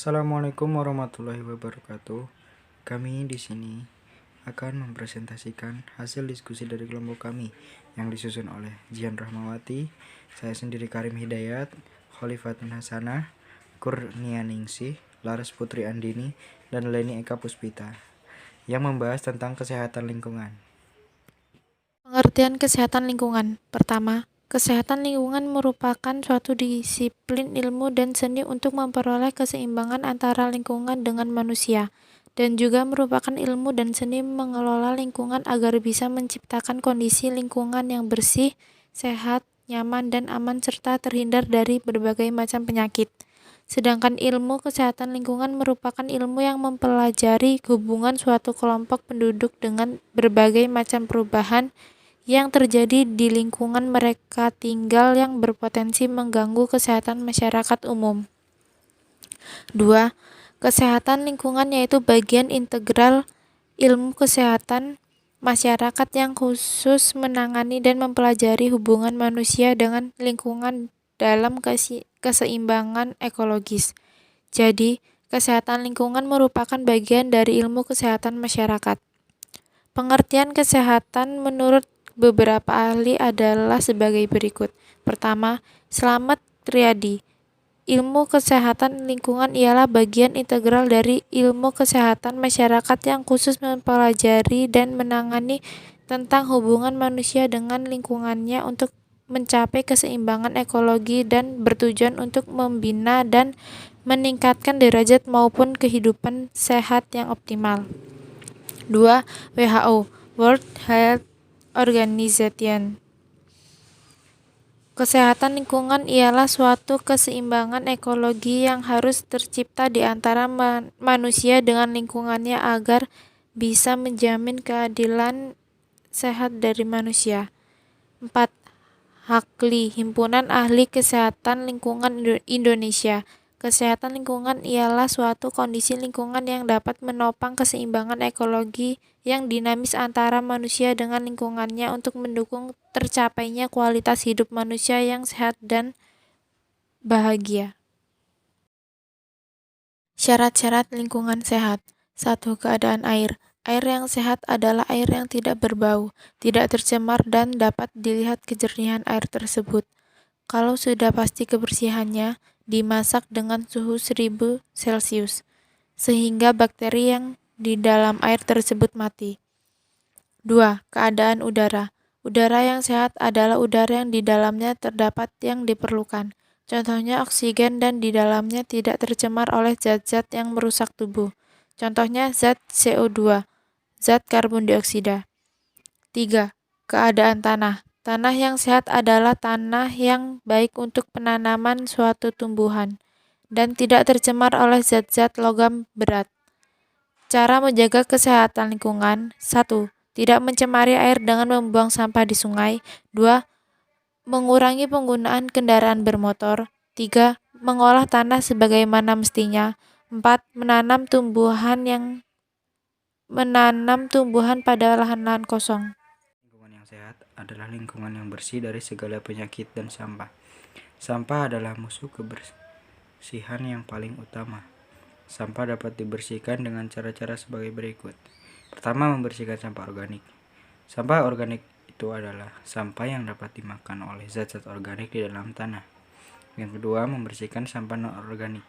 Assalamualaikum warahmatullahi wabarakatuh. Kami di sini akan mempresentasikan hasil diskusi dari kelompok kami yang disusun oleh Jian Rahmawati, saya sendiri Karim Hidayat, Khalifatun Hasanah, Kurnianingsih, Laras Putri Andini, dan Leni Eka Puspita yang membahas tentang kesehatan lingkungan. Pengertian kesehatan lingkungan. Pertama, kesehatan lingkungan merupakan suatu disiplin ilmu dan seni untuk memperoleh keseimbangan antara lingkungan dengan manusia, dan juga merupakan ilmu dan seni mengelola lingkungan agar bisa menciptakan kondisi lingkungan yang bersih, sehat, nyaman, dan aman serta terhindar dari berbagai macam penyakit. Sedangkan ilmu kesehatan lingkungan merupakan ilmu yang mempelajari hubungan suatu kelompok penduduk dengan berbagai macam perubahan yang terjadi di lingkungan mereka tinggal yang berpotensi mengganggu kesehatan masyarakat umum. 2. Kesehatan lingkungan yaitu bagian integral ilmu kesehatan masyarakat yang khusus menangani dan mempelajari hubungan manusia dengan lingkungan dalam keseimbangan ekologis. Jadi, kesehatan lingkungan merupakan bagian dari ilmu kesehatan masyarakat. Pengertian kesehatan menurut beberapa ahli adalah sebagai berikut. Pertama, Slamet Riyadi. Ilmu kesehatan lingkungan ialah bagian integral dari ilmu kesehatan masyarakat yang khusus mempelajari dan menangani tentang hubungan manusia dengan lingkungannya untuk mencapai keseimbangan ekologi dan bertujuan untuk membina dan meningkatkan derajat maupun kehidupan sehat yang optimal. 2. WHO, World Health Organization. Kesehatan lingkungan ialah suatu keseimbangan ekologi yang harus tercipta di antara manusia dengan lingkungannya agar bisa menjamin keadilan sehat dari manusia. 4. HAKLI, Himpunan Ahli Kesehatan Lingkungan Indonesia. Kesehatan lingkungan ialah suatu kondisi lingkungan yang dapat menopang keseimbangan ekologi yang dinamis antara manusia dengan lingkungannya untuk mendukung tercapainya kualitas hidup manusia yang sehat dan bahagia. Syarat-syarat lingkungan sehat. 1. Keadaan air. Air yang sehat adalah air yang tidak berbau, tidak tercemar, dan dapat dilihat kejernihan air tersebut. Kalau sudah pasti kebersihannya, dimasak dengan suhu 1000 Celcius, sehingga bakteri yang di dalam air tersebut mati. 2. Keadaan udara. Udara yang sehat adalah udara yang di dalamnya terdapat yang diperlukan. Contohnya oksigen dan di dalamnya tidak tercemar oleh zat-zat yang merusak tubuh. Contohnya zat CO2, zat karbon dioksida. 3. Keadaan tanah. Tanah yang sehat adalah tanah yang baik untuk penanaman suatu tumbuhan dan tidak tercemar oleh zat-zat logam berat. Cara menjaga kesehatan lingkungan. 1. Tidak mencemari air dengan membuang sampah di sungai. 2. Mengurangi penggunaan kendaraan bermotor. 3. Mengolah tanah sebagaimana mestinya. 4. Menanam tumbuhan pada lahan-lahan kosong. Lingkungan yang sehat adalah lingkungan yang bersih dari segala penyakit dan sampah. Sampah adalah musuh kebersihan yang paling utama. Sampah dapat dibersihkan dengan cara-cara sebagai berikut. Pertama, membersihkan sampah organik. Sampah organik itu adalah sampah yang dapat dimakan oleh zat-zat organik di dalam tanah. Yang kedua, membersihkan sampah non-organik.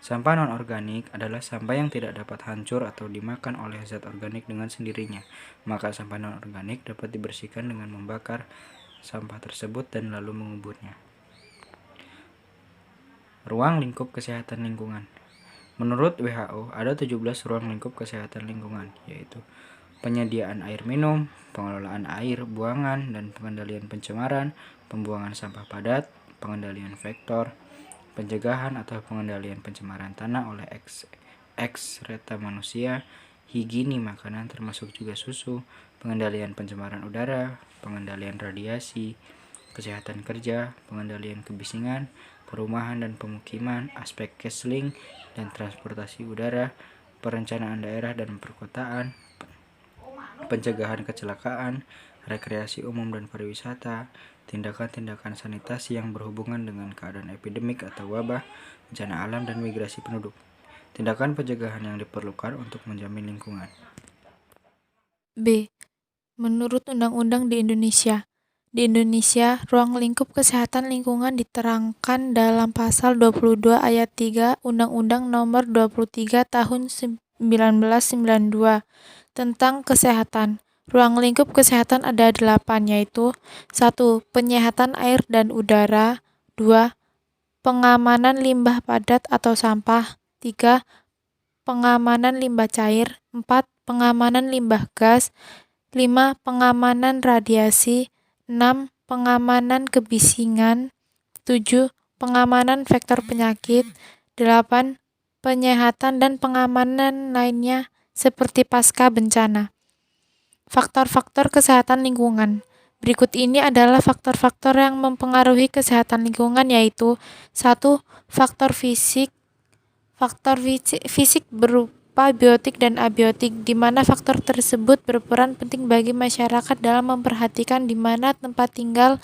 Sampah non-organik adalah sampah yang tidak dapat hancur atau dimakan oleh zat organik dengan sendirinya. Maka sampah non-organik dapat dibersihkan dengan membakar sampah tersebut dan lalu menguburnya. Ruang lingkup kesehatan lingkungan. Menurut WHO, ada 17 ruang lingkup kesehatan lingkungan, yaitu penyediaan air minum, pengelolaan air buangan dan pengendalian pencemaran, pembuangan sampah padat, pengendalian vektor, pencegahan atau pengendalian pencemaran tanah oleh ekskreta manusia, higiene makanan termasuk juga susu, pengendalian pencemaran udara, pengendalian radiasi, kesehatan kerja, pengendalian kebisingan, perumahan dan pemukiman, aspek Kesling dan transportasi udara, perencanaan daerah dan perkotaan, pencegahan kecelakaan, rekreasi umum dan pariwisata, tindakan-tindakan sanitasi yang berhubungan dengan keadaan epidemik atau wabah, bencana alam dan migrasi penduduk. Tindakan pencegahan yang diperlukan untuk menjamin lingkungan. B. Menurut undang-undang di Indonesia, ruang lingkup kesehatan lingkungan diterangkan dalam pasal 22 ayat 3 Undang-Undang Nomor 23 Tahun 1992 tentang kesehatan. Ruang lingkup kesehatan ada 8, yaitu 1. Penyehatan air dan udara. 2. Pengamanan limbah padat atau sampah. 3. Pengamanan limbah cair. 4. Pengamanan limbah gas. 5. Pengamanan radiasi. 6. Pengamanan kebisingan. 7. Pengamanan vektor penyakit. 8. Penyehatan dan pengamanan lainnya seperti pasca bencana. Faktor-faktor kesehatan lingkungan. Berikut ini adalah faktor-faktor yang mempengaruhi kesehatan lingkungan, yaitu 1. Faktor fisik. Faktor fisik berupa biotik dan abiotik, di mana faktor tersebut berperan penting bagi masyarakat dalam memperhatikan di mana tempat tinggal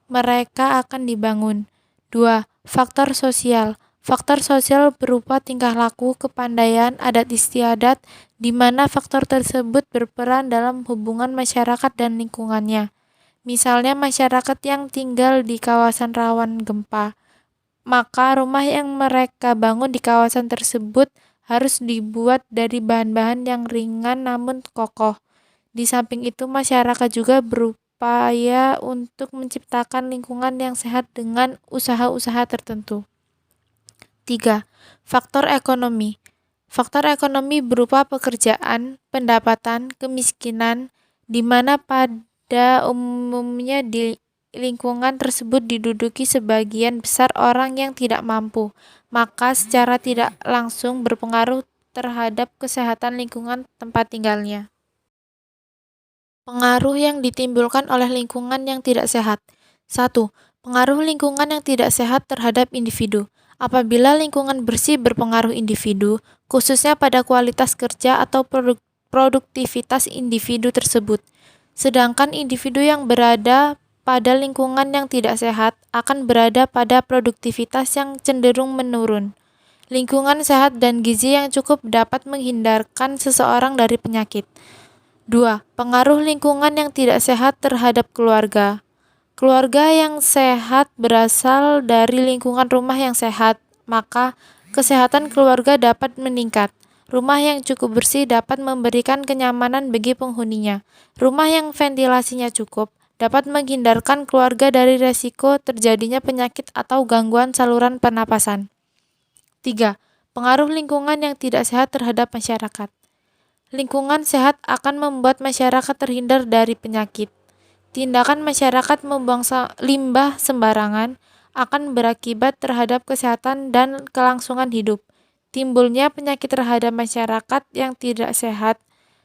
mereka akan dibangun. 2. Faktor sosial. Faktor sosial berupa tingkah laku, kepandaian, adat istiadat, di mana faktor tersebut berperan dalam hubungan masyarakat dan lingkungannya. Misalnya masyarakat yang tinggal di kawasan rawan gempa, maka rumah yang mereka bangun di kawasan tersebut harus dibuat dari bahan-bahan yang ringan namun kokoh. Di samping itu, masyarakat juga berupaya untuk menciptakan lingkungan yang sehat dengan usaha-usaha tertentu. 3. Faktor ekonomi. Faktor ekonomi berupa pekerjaan, pendapatan, kemiskinan, di mana pada umumnya di lingkungan tersebut diduduki sebagian besar orang yang tidak mampu, maka secara tidak langsung berpengaruh terhadap kesehatan lingkungan tempat tinggalnya. Pengaruh yang ditimbulkan oleh lingkungan yang tidak sehat. 1. Pengaruh lingkungan yang tidak sehat terhadap individu. Apabila lingkungan bersih berpengaruh individu, khususnya pada kualitas kerja atau produktivitas individu tersebut. Sedangkan individu yang berada pada lingkungan yang tidak sehat akan berada pada produktivitas yang cenderung menurun. Lingkungan sehat dan gizi yang cukup dapat menghindarkan seseorang dari penyakit. 2. Pengaruh lingkungan yang tidak sehat terhadap keluarga. Keluarga yang sehat berasal dari lingkungan rumah yang sehat, maka kesehatan keluarga dapat meningkat. Rumah yang cukup bersih dapat memberikan kenyamanan bagi penghuninya. Rumah yang ventilasinya cukup dapat menghindarkan keluarga dari resiko terjadinya penyakit atau gangguan saluran pernapasan. 3. Pengaruh lingkungan yang tidak sehat terhadap masyarakat. Lingkungan sehat akan membuat masyarakat terhindar dari penyakit. Tindakan masyarakat membuang limbah sembarangan akan berakibat terhadap kesehatan dan kelangsungan hidup. Timbulnya penyakit terhadap masyarakat yang tidak sehat,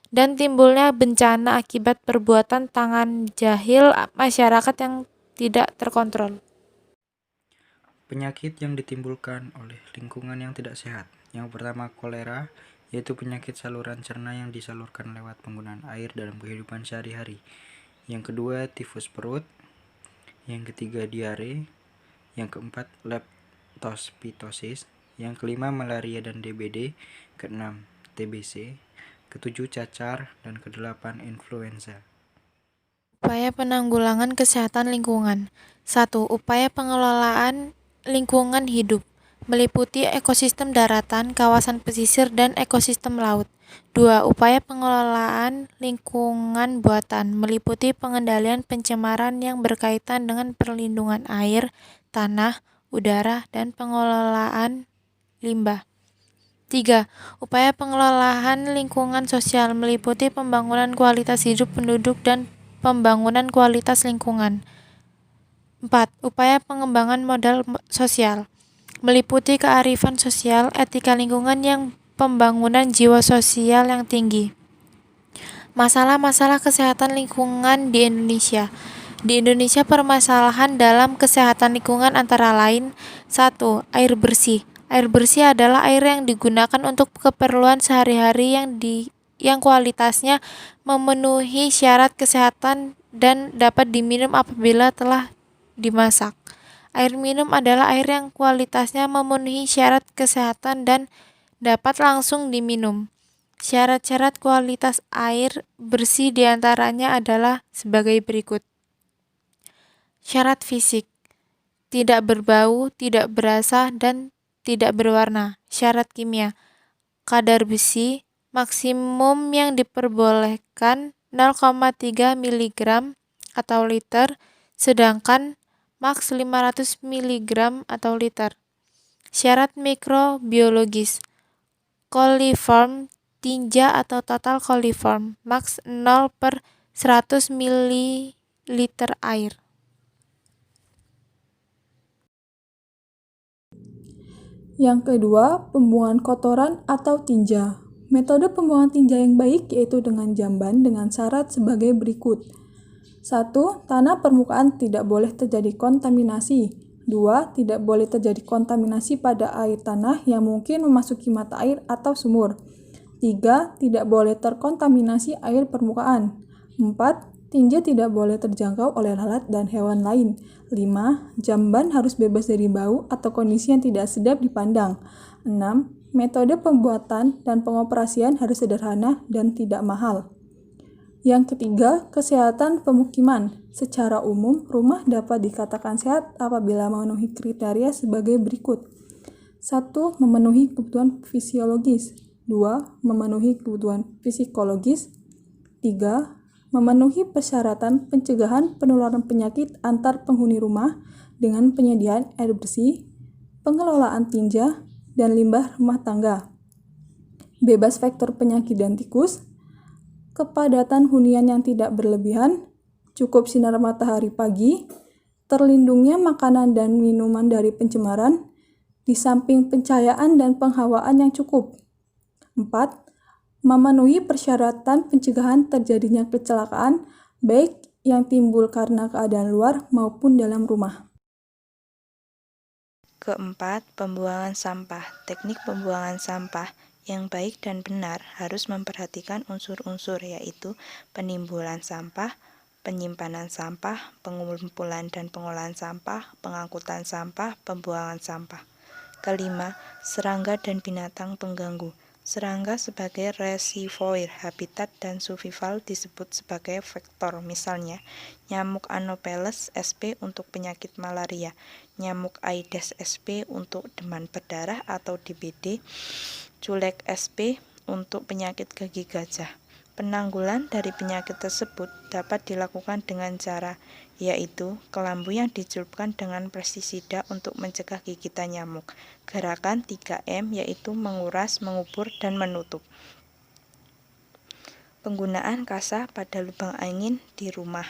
dan timbulnya bencana akibat perbuatan tangan jahil masyarakat yang tidak terkontrol. Penyakit yang ditimbulkan oleh lingkungan yang tidak sehat. Yang pertama, kolera, yaitu penyakit saluran cerna yang disalurkan lewat penggunaan air dalam kehidupan sehari-hari. Yang kedua, tifus perut. Yang ketiga, diare. Yang keempat, leptospitosis. Yang kelima, malaria dan DBD. Keenam, TBC. Ketujuh, cacar. Dan kedelapan, influenza. Upaya penanggulangan kesehatan lingkungan. 1. Upaya pengelolaan lingkungan hidup meliputi ekosistem daratan, kawasan pesisir, dan ekosistem laut. 2. Upaya pengelolaan lingkungan buatan meliputi pengendalian pencemaran yang berkaitan dengan perlindungan air, tanah, udara, dan pengelolaan limbah. 3. Upaya pengelolaan lingkungan sosial meliputi pembangunan kualitas hidup penduduk dan pembangunan kualitas lingkungan. 4. Upaya pengembangan modal sosial meliputi kearifan sosial, etika lingkungan yang pembangunan jiwa sosial yang tinggi. Masalah-masalah kesehatan lingkungan di Indonesia. Di Indonesia, permasalahan dalam kesehatan lingkungan antara lain: 1. Air bersih. Air bersih adalah air yang digunakan untuk keperluan sehari-hari yang kualitasnya memenuhi syarat kesehatan dan dapat diminum apabila telah dimasak. Air minum adalah air yang kualitasnya memenuhi syarat kesehatan dan dapat langsung diminum. Syarat-syarat kualitas air bersih diantaranya adalah sebagai berikut. Syarat fisik: tidak berbau, tidak berasa, dan tidak berwarna. Syarat kimia: kadar besi maksimum yang diperbolehkan 0,3 mg atau liter, sedangkan maks 500 mg atau liter. Syarat mikrobiologis: coliform tinja atau total coliform, maks 0/100 ml air. Yang kedua, pembuangan kotoran atau tinja. Metode pembuangan tinja yang baik yaitu dengan jamban dengan syarat sebagai berikut. 1. Tanah permukaan tidak boleh terjadi kontaminasi. 2. Tidak boleh terjadi kontaminasi pada air tanah yang mungkin memasuki mata air atau sumur. 3. Tidak boleh terkontaminasi air permukaan. 4. Tinja tidak boleh terjangkau oleh lalat dan hewan lain. 5. Jamban harus bebas dari bau atau kondisi yang tidak sedap dipandang. 6. Metode pembuatan dan pengoperasian harus sederhana dan tidak mahal. Yang ketiga, kesehatan pemukiman. Secara umum, rumah dapat dikatakan sehat apabila memenuhi kriteria sebagai berikut. 1. Memenuhi kebutuhan fisiologis. 2. Memenuhi kebutuhan psikologis. 3. Memenuhi persyaratan pencegahan penularan penyakit antar penghuni rumah dengan penyediaan air bersih, pengelolaan tinja, dan limbah rumah tangga, bebas vektor penyakit dan tikus, kepadatan hunian yang tidak berlebihan, cukup sinar matahari pagi, terlindungnya makanan dan minuman dari pencemaran, di samping pencahayaan dan penghawaan yang cukup. 4. Memenuhi persyaratan pencegahan terjadinya kecelakaan, baik yang timbul karena keadaan luar maupun dalam rumah. Keempat, pembuangan sampah. Teknik pembuangan sampah yang baik dan benar harus memperhatikan unsur-unsur yaitu penimbunan sampah, penyimpanan sampah, pengumpulan dan pengolahan sampah, pengangkutan sampah, pembuangan sampah. Kelima, serangga dan binatang pengganggu. Serangga sebagai reservoir habitat dan survival disebut sebagai vektor, misalnya nyamuk Anopheles sp untuk penyakit malaria, nyamuk Aedes sp untuk demam berdarah atau DBD, culex sp untuk penyakit gigi gajah. Penanggulan dari penyakit tersebut dapat dilakukan dengan cara yaitu kelambu yang dicelupkan dengan pestisida untuk mencegah gigitan nyamuk. Gerakan 3M yaitu menguras, mengubur, dan menutup. Penggunaan kasa pada lubang angin di rumah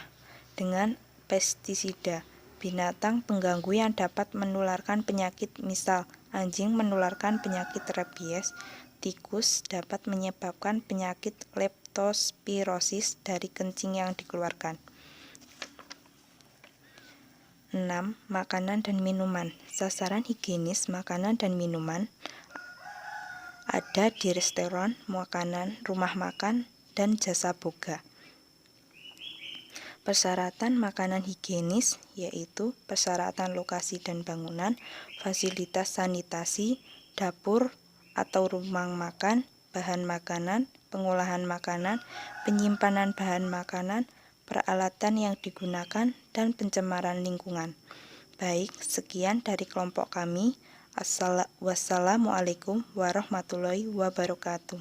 dengan pestisida. Binatang pengganggu yang dapat menularkan penyakit, misal anjing menularkan penyakit rabies, tikus dapat menyebabkan penyakit leptospirosis dari kencing yang dikeluarkan. 6. Makanan dan minuman. Sasaran higienis makanan dan minuman ada di restoran, makanan, rumah makan, dan jasa boga. Persyaratan makanan higienis yaitu persyaratan lokasi dan bangunan, fasilitas sanitasi, dapur atau rumah makan, bahan makanan, pengolahan makanan, penyimpanan bahan makanan, peralatan yang digunakan, dan pencemaran lingkungan. Baik, sekian dari kelompok kami. Wassalamualaikum warahmatullahi wabarakatuh.